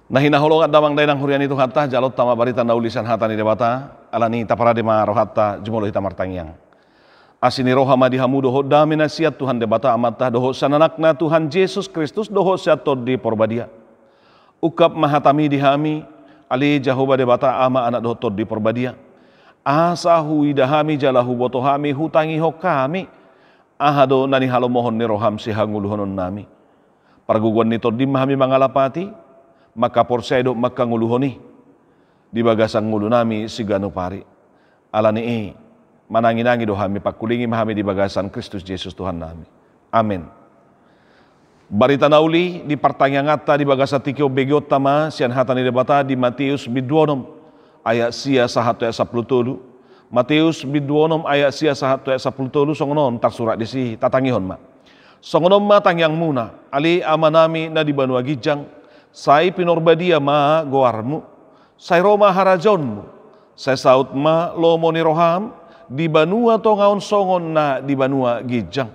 Nah hinaholongat damang dainang hurian itu hatta jalot tama barita naulisan hatani debata alani taparade ma rohatta jumolo hita martangiang. Asini rohama dihamu doho damina siat Tuhan debata amata doho sananakna Tuhan Yesus Kristus doho siat di porbadia. Ukap mahatami dihami ali Jahoba debata ama anak doho tod di porbadia. Asa hui dahami jalahu botohami hutangi ho kami. Ahado nani halo mohon ni roham si hanguluhonon nami. Parguguan nito di mahami mangalapati, maka porsaido maka nguluhoni di bagasang ngulu nami si gano pari. Alani mananginangi dohami pakulingi mahami di bagasan Kristus Yesus Tuhan nami. Amin. Barita nauli di partangangata di bagasa tikio begiot tama sian hatani debata di Matius biduonom ayat sia sahatu ayat 10. Matius biduonom ayat sia sahatu ayat 10 songonon tak surat disi tatangihon ma. Songonom ma tangyang muna ali amanami na di Banua Gijang sai pinorbadia ma goarmu sai Roma harajonmu sai saut ma lomo ni roham di Banua tongaon songon na di Banua Gijang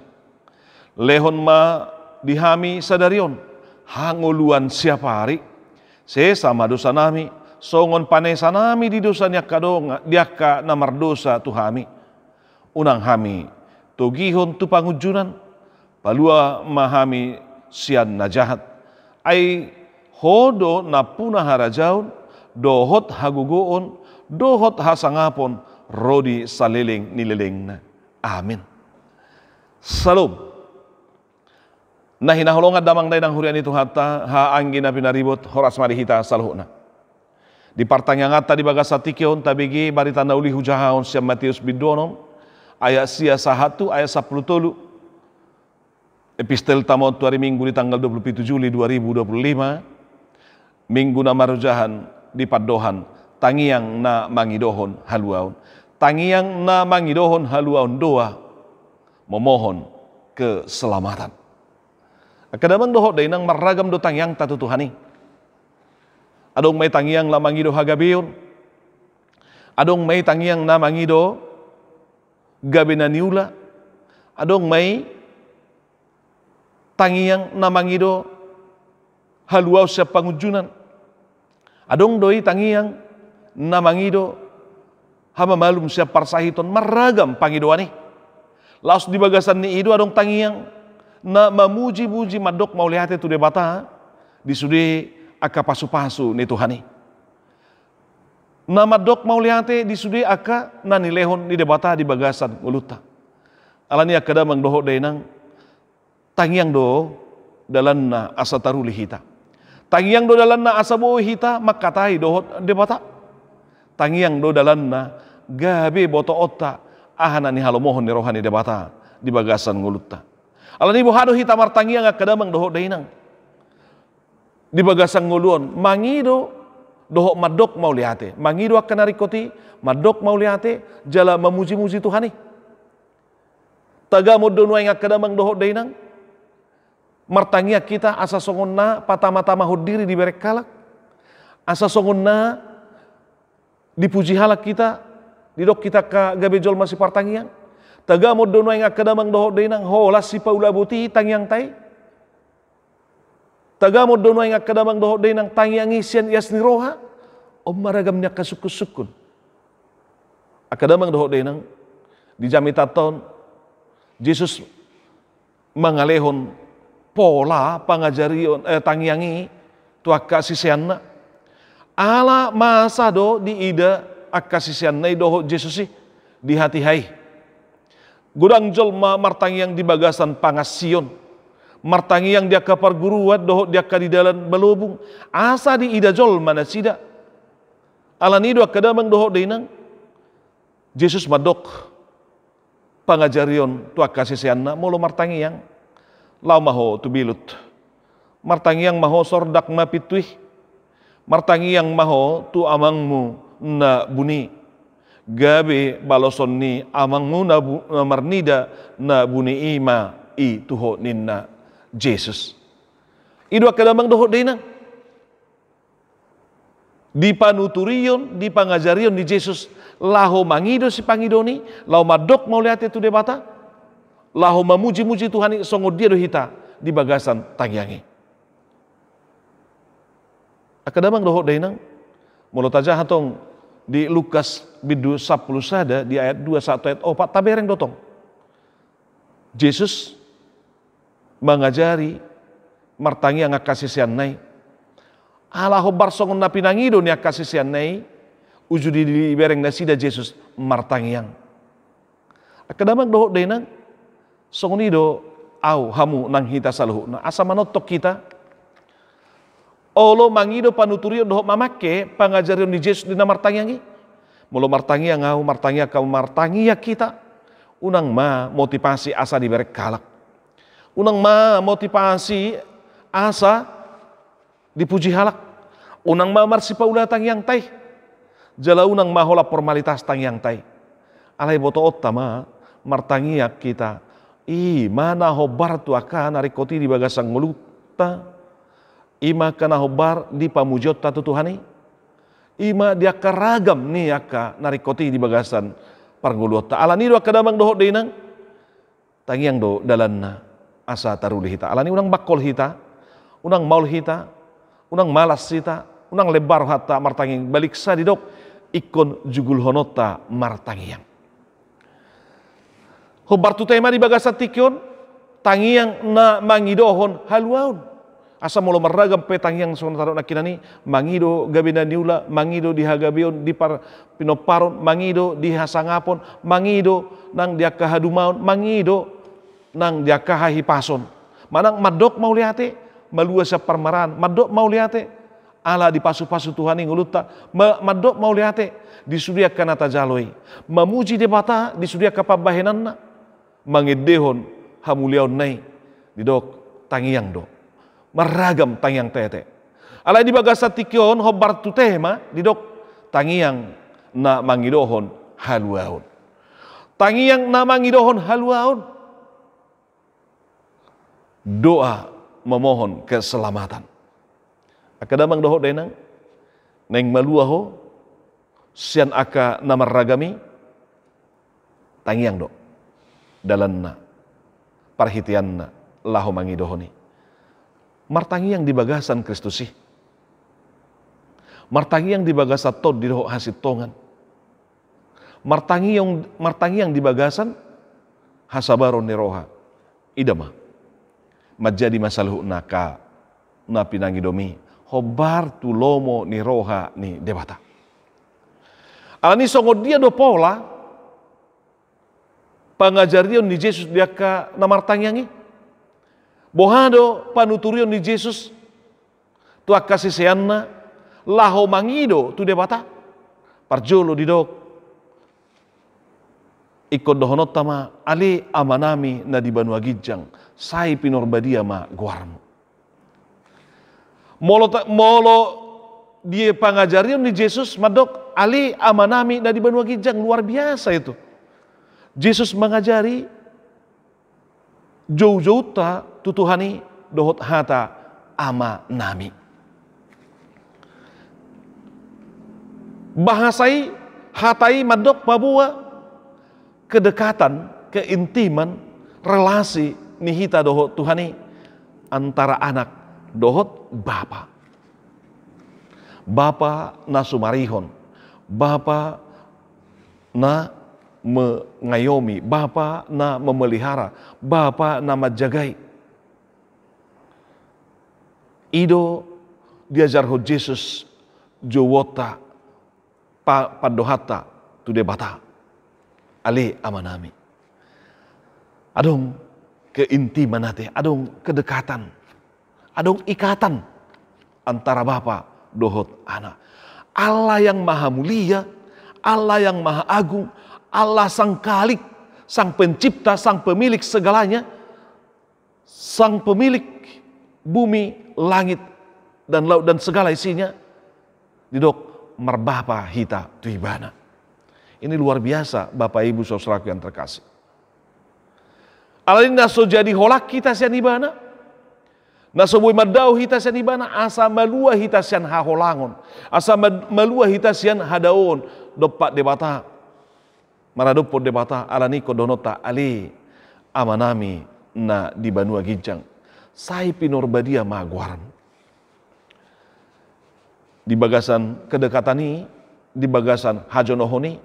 lehon ma dihami sadarion hanguluan siapa hari se sama dosa nami songon panesa nami di dosa nyakadong diaka namar dosa tuhami unang hami togihon tu pangujunan palua mahami sian na jahat ai hodo na puna harajaun dohot hagugoon dohot hasangapon rodi saliling nililing na amin. Salam. Nah hinaholongat damang dainang hurian itu hatta ha anggi na pinaribot horas marihita salhuna. Di partangangata di bagasa tikion tabigi barita nauli hujahaon siya Matius bidonom ayat sia sahatu ayat 10 tolu. Epistel tamon tu hari Minggu di tanggal 27 Juli 2025. Minggu na marujahan di padohan tangiang na mangidohon haluaon. Tangiang na mangidohon haluaon doa memohon keselamatan. Kadamang doho dainang maragam do tangiang tatutuhani. Adong may tangiang na mangido hagabiyon. Adong may tangiang na mangido gabi na niula. Adong may tangiang na mangido haluaw sa pangujunan. Adong doi tangiang na mangido hamamalum siya parsahiton maragam pangidoani. Laos di bagasan ni ido adong tangiang na mamuji-muji madok maulihate tu debata di sudi aka pasu-pasu ni Tuhani. Na madok maulihate di sudi aka nanilehon ni debata di bagasan uluta. Alani akada mangdoho dainang tangiang do dalan na asa taruli hita. Tangiang do dalan na asa bo hita makatai dohot debata. Tangiang do dalan na gabe boto otta ahana ni halomohon ni rohani debata di bagasan nguluta. Alani bohado hita martangiang akada mangdoho dainang di bagasang nguluon mangido doho madok maulihate mangido akan narikoti madok maulihate jala memuji-muji Tuhani taga modon wae ngakadamang doho dainang martangia kita asa songonna patama-tama hodiri di berek kalak asa songonna dipuji halak kita didok kita ka gabejol masih partangiang taga modon wae ngakadamang doho dainang holas si paula buti tangiang tai taga mo doon ay kadamang doho day ng tangiang isian yas ni roha o maragam niya kasukun-sukun. Akadamang doho day ng di jamitaton Jesus mangalehon pola pangajarion tangiangi tuak kasisian na. Ala masa do di ida akasisian na doho Jesus di hati hai. Gudang jol martangiang di bagasan pangasion. Martangi yang dia kapar guruat doho dia kadidalan balubung asa di idajol mana sida alani do kadamang doho dainang Jesus madok pangajarion tu akasisianna molo martangi yang lau maho tu bilut martangi yang maho sordak mapituih martangi yang maho tu amangmu na buni gabe baloson ni amangmu na marnida na buni ima i tuho ninna Jesus. Idu akadamang doho dainang. Di panuturion, di pangajarion di Jesus. Laho mangido si pangidoni, laho madok maulihate tu debata. Laho mamuji-muji Tuhani songo dia do hita di bagasan tangyangi. Akadamang dohot dainang mulut aja hatong di Lukas bidu 10 sada di ayat 21 ayat 4 tabereng dotong. Yesus mengajari martangi ang kasisian nai. Ala hobar songon na pinangido ni kasisian nai ujudi di bereng nasida Yesus martangiang. Akadamang dohot dainang songonido au hamu nang hita saluhu na asa manotok kita olo mangido panuturion dohot mamake pangajarion ni Yesus di martangiangi mulo martangiang au martangia kau martangia kita unang ma motivasi asa diberek kalak unang ma motivasi asa dipuji halak unang ma marsi paula tangiang tai jala unang ma hola formalitas tangiang tai alai boto ottama martangia kita mana hobar tu akan narikoti di bagasang nguluta ima kana hobar di pamujot tatu Tuhani ima dia karagam ni aka narikoti di bagasan parnguluta alani do akadamang dohot deunang tangiang do dalanna asa taruli hita alani unang bakol hita unang maul hita unang malas hita unang lebar hata martanging balik sa didok ikon jugul honota martangiang hobar tu tema di bagasan tikyon tangiang na mangidohon haluaun asa molo maragam petangiang sontarot na kinani mangido gabina niula mangido di hagabion di pinoparon mangido di hasangapon mangido nang dia kahadumaon mangido nang dia kahahipason manang madok mau liate malua sa parmaran madok mau liate ala di pasu-pasu Tuhan nguluta madok mau liate di sudia kanata jaloi mamuji debata di sudia kapabahenanna mangedehon hamuliaon nai di dok tangiang do maragam tangiang tete alai di bagasa tikyon hobar tu tema didok tangiang na mangidohon haluaon tangiang na mangidohon haluaon doa memohon keselamatan akadamang dohot denang neng maluaho sian aka na maragami tangiang do dalanna parhitianna lahu mangidohoni martangi yang di bagasan Kristusi martangi yang di bagasan tod di doh hasit tongan martangi yang di bagasan hasabaron ni roha idama majadi masaluh naka na pinangidomi hobar tu lomo ni roha ni debata alani songod dia do pola pangajarion ni Yesus dia ka na martangiangi bohado panuturion ni Yesus tu akasisianna laho mangido tu debata parjolo didok ikon dohonot tama ali amanami na di Banua Gijang sai pinorbadia ma guarmu molo dia pangajarion ni Yesus madok ali amanami na di Banua Gijang luar biasa itu Yesus mengajari jauh-jauh ta tutuhani dohot hata ama nami bahasai hatai madok babua kedekatan keintiman relasi nihita dohot Tuhani antara anak dohot bapa na sumarihon bapa na mengayomi, bapa na memelihara, bapa na majagai. Ido diajar ho Jesus jowota padohata tu debata ali amanami. Adong keintiman nate, adong kedekatan, adong ikatan antara bapa dohot anak. Allah yang maha mulia, Allah yang maha agung, Allah sang Khalik, sang pencipta, sang pemilik segalanya, sang pemilik bumi, langit, dan laut dan segala isinya, didok merbapa hita tuibana. Ini luar biasa Bapak Ibu saudaraku yang terkasih. Allah ini naso jadi holak kita sian ibana, naso bui madau hita sian ibana, asa malua hita sian haholangon, asa malua hita sian hadaon, dopak debata, maradopo debata alani kodonota ali amanami na di Banua Gijang sai pinorbadia maguaran di bagasan kedekatan ini, di bagasan hajonohoni,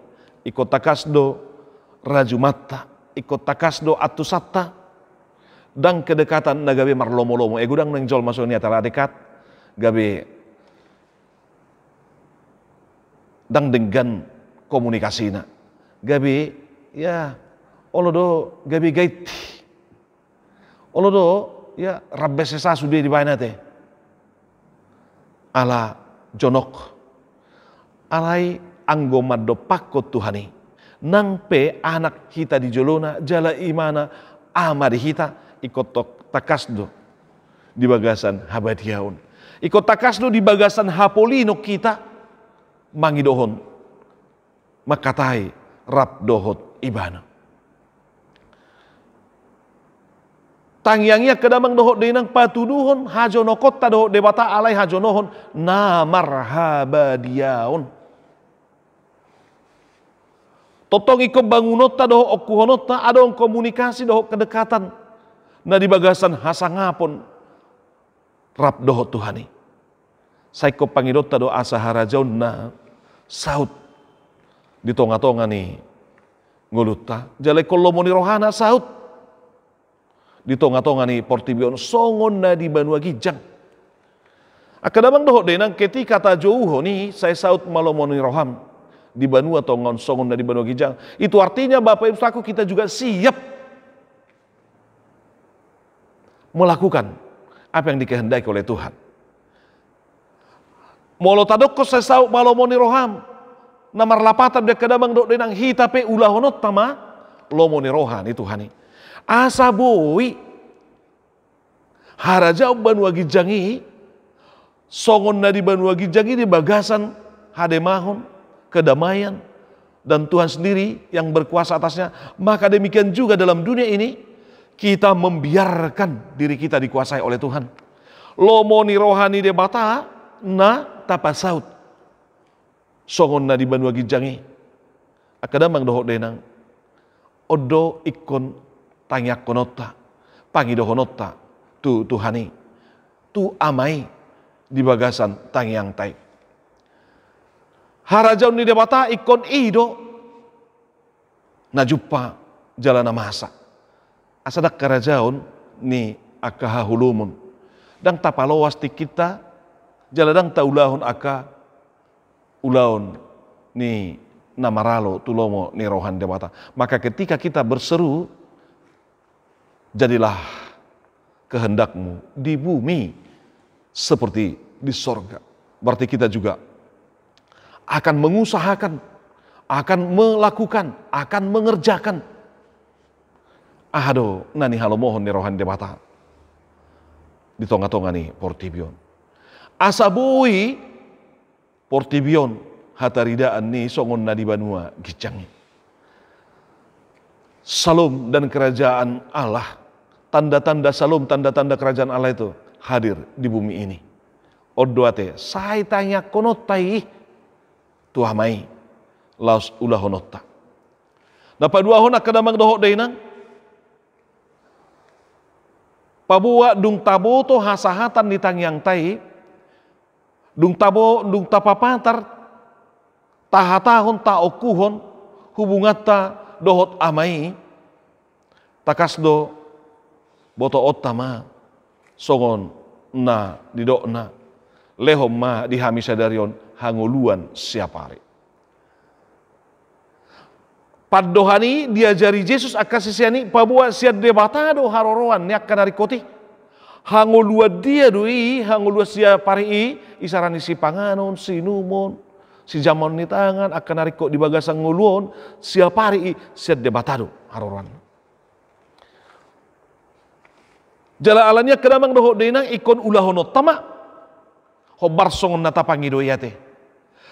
ikut takasdo rajumatta, ikut takasdo atusatta, dan kedekatan na gabi marlomo-lomo. Gudang nang jol masuk ni atara dekat, gabi dang dengan komunikasi na. Gabi ya olodo gabi gaiti. Olodo ya rabbe sesa sudah di bayna te. Ala jonok. Alai anggo maddo pakko Tuhani. Nang pe anak kita di jolona jala imana amari kita ikut takasdo di bagasan habadiaun. Ikut takasdo di bagasan hapolino kita mangidohon makatai rap dohot ibana. Tangyangnya kedamang dohot denang patuduhon hajonokot ta dohot debata alai hajonohon na marhabadiaun. Totong iko bangunot ta dohot okuhonot ta adong komunikasi dohot kedekatan na di bagasan hasangapon rap dohot Tuhani. Saiko pangidot ta do asa harajaun na saut di tonga-tonga ni nguluta jalai kolomo ni rohana saut di tonga-tonga ni portibion songon na di Banua Gijang. Akadamang dohot denang ketika ta jauh ni saya saut malomo ni roham di Banua tongon songon na di Banua Gijang. Itu artinya Bapak Ibu Saudaraku kita juga siap melakukan apa yang dikehendaki oleh Tuhan. Molo tadokko saya saut malomo ni roham namar lapatan de kadamang dohot denang hitape ulahonot tama lomo ni rohan itu Tuhani. Asa boi harajau Banua Gijangi songon na di Banua Gijangi di bagasan hademahon kedamaian dan Tuhan sendiri yang berkuasa atasnya. Maka demikian juga dalam dunia ini kita membiarkan diri kita dikuasai oleh Tuhan. Lomoni rohani de bata na tapasaut songon na di Banua Gijangi akadamang dohot denang odo ikon tangyak konota, pangidohonota, tu Tuhani, tu amai di bagasan tangyang tai. Harajaun ni debata ikon ido, najupa jalana masa. Asadak karajaun ni akaha hulumun, dang tapalowas ti kita, jaladang taulahun aka ulahun ni namaralo tulomo ni rohan debata. Maka ketika kita berseru, jadilah kehendakmu di bumi seperti di sorga. Berarti kita juga akan mengusahakan, akan melakukan, akan mengerjakan. Ahado nani halomohon ni rohan debata di tonga-tonga ni portibion. Asabui portibion hataridaan ni songon na di Banua Gijangi. Salum dan kerajaan Allah, tanda-tanda salum, tanda-tanda kerajaan Allah itu hadir di bumi ini. Odoate, saya tanya konotai tuhamai laus ulah honota. Dapat dua hona kadamang dohok dainang. Pabua dung tabo to hasahatan di tangyang tai. Dung tabo, dung tapapatar tahatahon ta okuhon hubungata dohot amai takasdo boto otama songon na didokna lehom ma dihamisadarion hanguluan siapare. Paddohani diajari Yesus akasisiani pabua siad debatado haroroan ni akanarikoti hangulua dia doi hangulua siapare isarani si panganon sinumon si jamon ni tangan akan nariko di bagasang nguluon siapa hari siat debatado haroran. Jala alanya kedamang dohok denang ikon ulahonot tama hobar songon nata pangidoyate.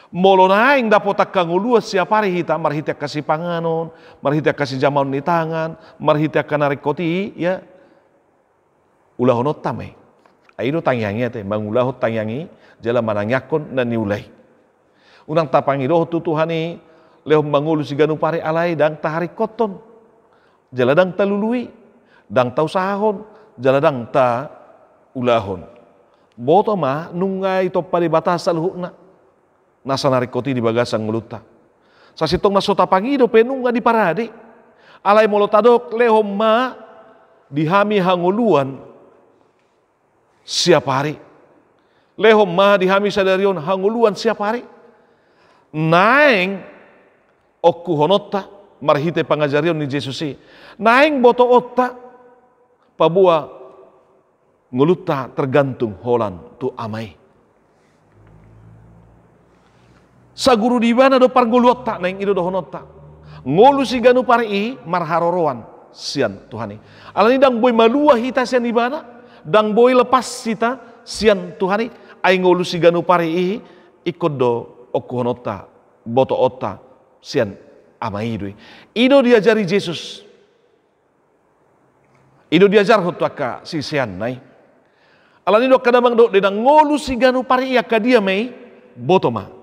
Molo naing dapotak kangulua siapa hari hita marhita kasih panganon, marhita kasih jamon ni tangan, marhita akan narikoti ya ulahonot tame. Aino tangyangi te mangulahot tangyangi jala manangyakon na niulay. Unang tapangidoh tu Tuhani lehom mangulu si ganu pare alai dang tahari koton jaladang talului dang tau sahon jaladang ta ulahon Boto ma nungai topa di batas luhukna. Nasa narikoti di bagasang nguluta. Sa sitong nasota pangido penunga di parade. Alay molotadok lehom ma dihami hanguluan siap hari. Lehom ma dihami sadarion hanguluan siap hari. Naeng oku honota marhite pangajarion ni Jesusi. Naeng boto otta pabua nguluta tergantung holan tu amai. Sa guru di mana do parnguluta naeng ido do honota. Ngolu si ganu pari marharoroan sian Tuhani. Alani dang boy malua hita sian ibana, dang boy lepas hita sian Tuhani. Ay ngolu si ganu pari ikut do okuhonota boto ota sian amai idui. Ido diajari Yesus. Ido diajar hotuaka si sian nai. Alani do kadamang do dedang ngolu si ganu pari dia mei boto ma.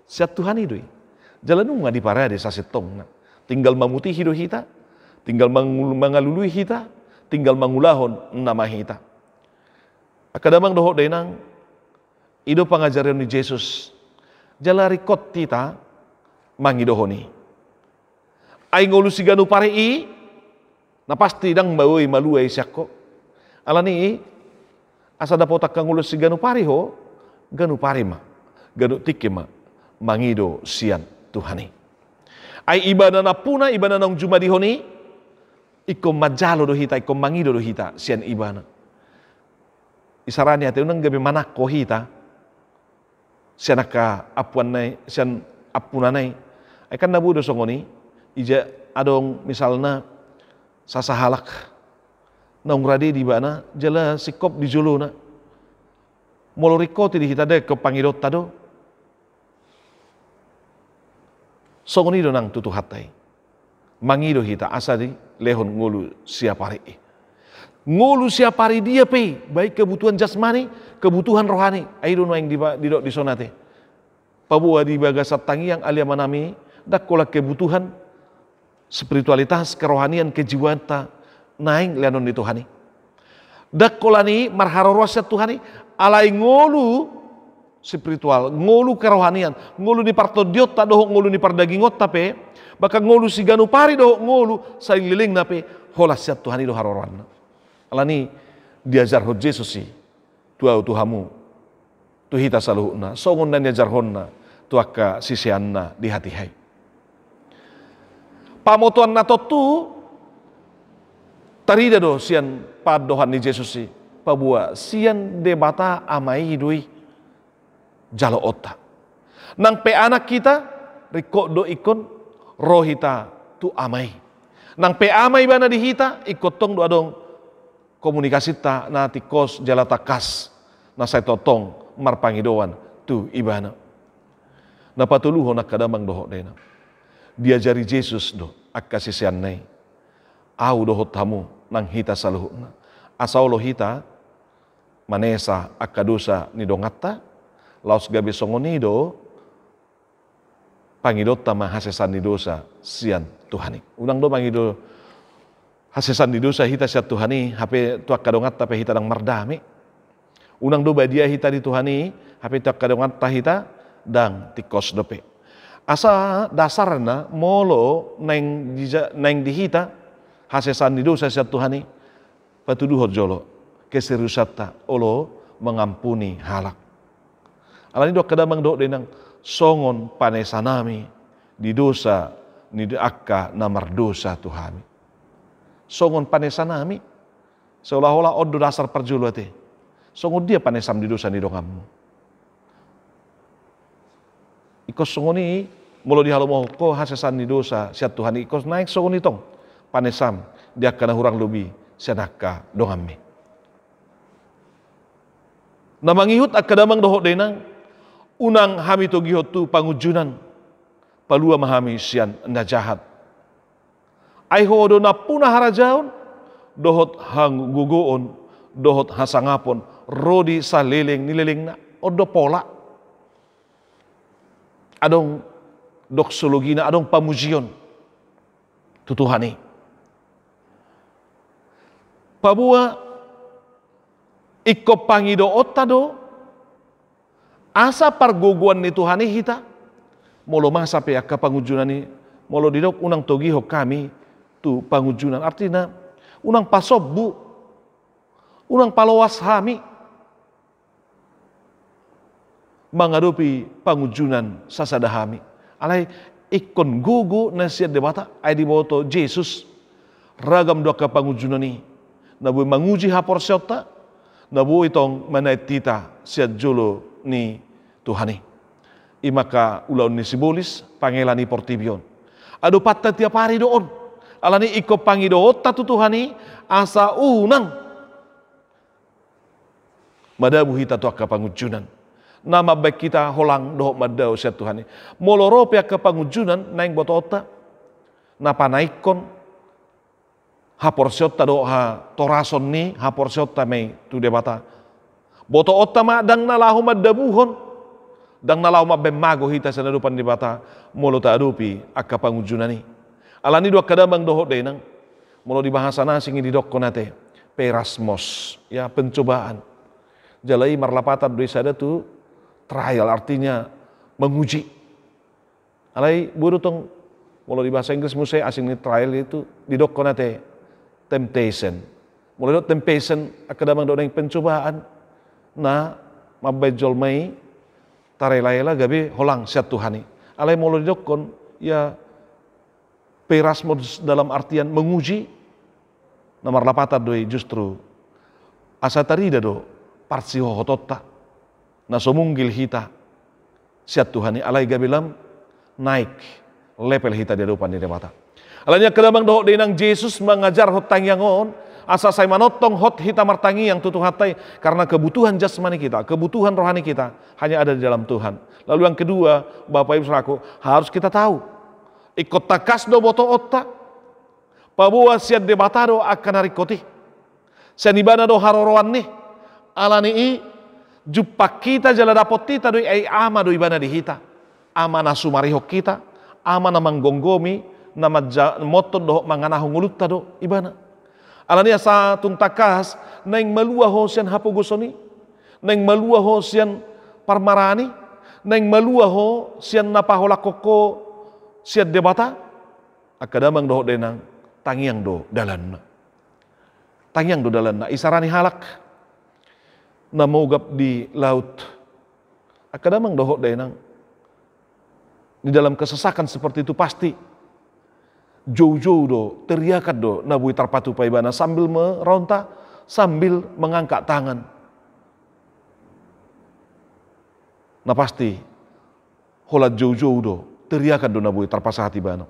Siat Tuhan idui. Jalan nunga di parade sa setong na. Tinggal mamuti hidup kita, tinggal mengalului kita, tinggal mengulahon nama kita. Kadamang dohok denang, ido pangajaran ni Yesus, jalari kot kita, mangidohoni. Ay ngulu si ganu pari na pasti dang bawai maluai siako. Alani asa dapotak kang ngulu si ganu pari ho, ganu pari ma, ganu tiki ma, mangido sian Tuhani. Ay ibadah na puna, ibadah nang juma di honi, ikom majalo do hita, ikom mangido do hita, sian ibadah. Isarani ate unang gabi manak ko hita, sian naka apuan nai, sian apunanay, ay kan nabudo songoni, ija adong misalna sasahalak, naung radi di bana, jala sikop di julu na, molorikoti di hita de ke pangidot tado, songoni do nang tutu hatai. Mangido hita asadi lehon ngulu siapari. Ngulu siapari dia pe, baik kebutuhan jasmani, kebutuhan rohani. Aido no yang di sonate. Pabua di bagasat tangi yang alia manami, dakola kebutuhan spiritualitas, kerohanian, kejiwaan ta naing leanon di Tuhani. Dakola ni marharorosat Tuhani, alai ngulu spiritual, ngolu kerohanian, ngolu ni partodiot tak dohok ngolu ni pardagingot tapi, baka ngolu si ganu pari dohok ngolu saling liling nape, holas siat Tuhan itu haroran. Alani diajar hod Yesus si, tuau tuhamu, tu hita saluhna, songon dan diajar honna, tuaka sisianna di hati hai. Pamotuan natotu, tarida do sian padohan ni Yesus si, pabua sian debata amai hidui. Jalo otak. Nang pe anak kita, riko do ikon rohita tu amai. Nang pe amai bana di hita, ikot tong do adong komunikasi ta na tikos jala takas na say totong marpangidoan tu ibana. Napatuluho na kadamang doho dena. Diajari Yesus do akasisian nai. Au doho tamu nang hita saluhna. Asaulo hita manesa akadusa ni dongatta. Laos gabi songonido pangidot tama hasesan di dosa sian Tuhani. Unang do pangido hasesan di dosa hita siat Tuhani, hape tuak kadongat tapi hita dang mardami. Unang do badia hita di Tuhani, hape tuak kadongat ta hita dang tikos dope. Asa dasarna molo neng di hita hasesan di dosa siat Tuhani, patuduhot jolo keseriusata olo mengampuni halak. Alani do kadamang do denang songon panesanami di dosa ni akka namar dosa Tuhan. Songon panesanami seolah-olah odo dasar perjulate. Songon dia panesam di dosa ni dongamu. Ikos songoni molo di halomo ko hasesan di dosa siat Tuhan ikos naik songon itong panesam dia kana hurang lubi sianaka dongami. Namangihut akadamang dohok denang unang hami to gihot tu pangujunan palua mahami sian enda jahat. Ai hodo na puna harajaon dohot hang gugoon dohot hasangapon rodi saleleng nileleng na odo pola. Adong doksologina adong pamujion tutuhani. Pabua Iko pangido otta do, asa pargoguan ni Tuhan hita, molo masa pe akka pangujunan ni, molo didok unang togiho kami tu pangujunan. Artinya unang pasobbu, unang palawas hami, menghadapi pangujunan sasada hami. Alai ikon gugu nasiat debata, ay di boto Jesus, ragam doa ka pangujunan ni, nabu manguji hapor syota, nabu itong manaitita siat jolo ni Tuhani. Imaka ulaun ni sibolis pangelani portibion. Ado patta tiap hari doon. Alani iko pangido tatu Tuhani asa unang madabu hita tu akka pangujunan. Nama baik kita holang dohok madau siat Tuhani. Moloro pe akka pangujunan naing boto otta. Napa naikon hapor syota do ha torason ni hapor syota mei tu debata. Boto otta ma dang nalahu madabuhon. Dang nalahu mabemago hita sa nadupan debata. Molo ta adupi akka pangujunan ni. Alani dua kadamang dohok denang. Molo di bahasa nasing di dokko nate. Perasmos. Ya pencobaan. Jalai marlapatan doi sada tu trial, artinya menguji. Alai buru tong molo di bahasa Inggris musai asing ni trial itu di dokko nate temptation. Molo do temptation akadamang do nang pencobaan na mabejol mai tarela-ela gabi holang siat Tuhani. Alai molo di dokkon ya perasmos dalam artian menguji. Nomor lapatan doi justru asa tarida do parsiho hototta. Na somunggil hita siat Tuhani alai gabilam naik level hita di depan di mata. Alanya kedamang dohok dinang Yesus mengajar hot tangyangon asa saya manotong hot hita martangi yang tutu hatai karena kebutuhan jasmani kita, kebutuhan rohani kita hanya ada di dalam Tuhan. Lalu yang kedua, Bapak Ibu Saudaraku, harus kita tahu ikut takas do boto otta pabuwa siat debatado akan harikoti sanibana do haroroan nih alani i jupak kita jala dapot kita doi ai ama doi bana di hita. Ama na sumariho kita, ama na manggonggomi, na motot do manganahong ulutta do ibana. Alani asa tuntakas naing malua ho sian hapugusoni, naing malua ho sian parmarani, naing malua ho sian napahola koko siat debata. Akadamang do denang tangiang do dalan. Tangiang do dalan na isarani halak. Na maugap di laut. Akadamang dohok dainang. Di dalam kesesakan seperti itu pasti jauh-jauh do, teriakan do, nabui tarpatu paibana sambil meronta, sambil mengangkat tangan. Nah pasti holat jauh-jauh do, teriakan do nabui tarpasa hati bana.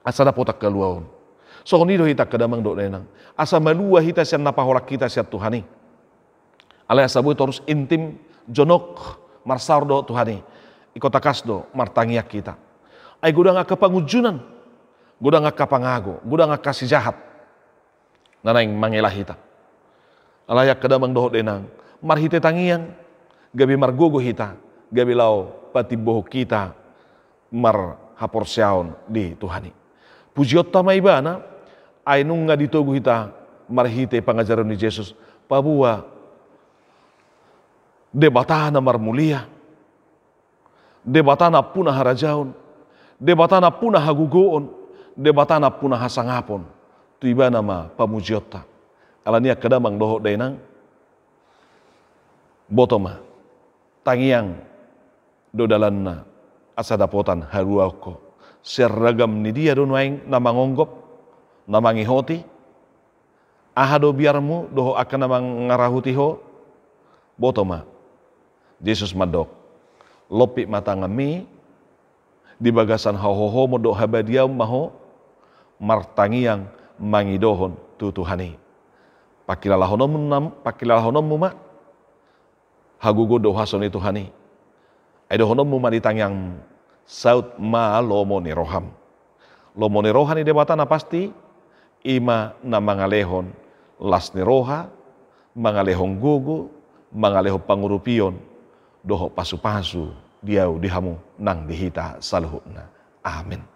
Asa dapotak keluaon. So nido hita kadamang do dainang. Asa malua hita sian napaholak kita siat Tuhani. Alai asabu terus intim jonok marsardo Tuhani ikotakas do martangiak kita. Ay gudang akka pangujunan, gudang akka pangago, gudang akka si jahat. Nanaing mangelah hita. Alayak kadamang dohot denang marhite tangiang gabi margogo hita, gabi lau patiboh kita mar haporsyaon di Tuhani. Pujiot tama ibana ay nung nga ditogo hita marhite pangajaran ni Jesus pabuwa debatana marmulia, debatana punah harajaon, debatana punah hagugoon, debatana punah hasangapon. Tu iba nama pamujiota. Alania kadamang dohok dainang botoma tangiang dodalanna asa dapotan haruako seragam ni dia do nuaing namangonggop namangihoti ahado biarmu doho akan namang ngarahutiho botoma Yesus madok lopi mata ngami di bagasan hohoho modok habadiau maho martangiang mangidohon tu Tuhani pakilalahonom muma hagugo do hasoni Tuhani edo honom muma ditangiang saut ma lomo ni roham lomo ni rohani debatana pasti ima na mangalehon las ni roha mangalehon gugu mangalehon pangurupion doho pasu-pasu diau dihamu nang dihita saluhuna. Amin.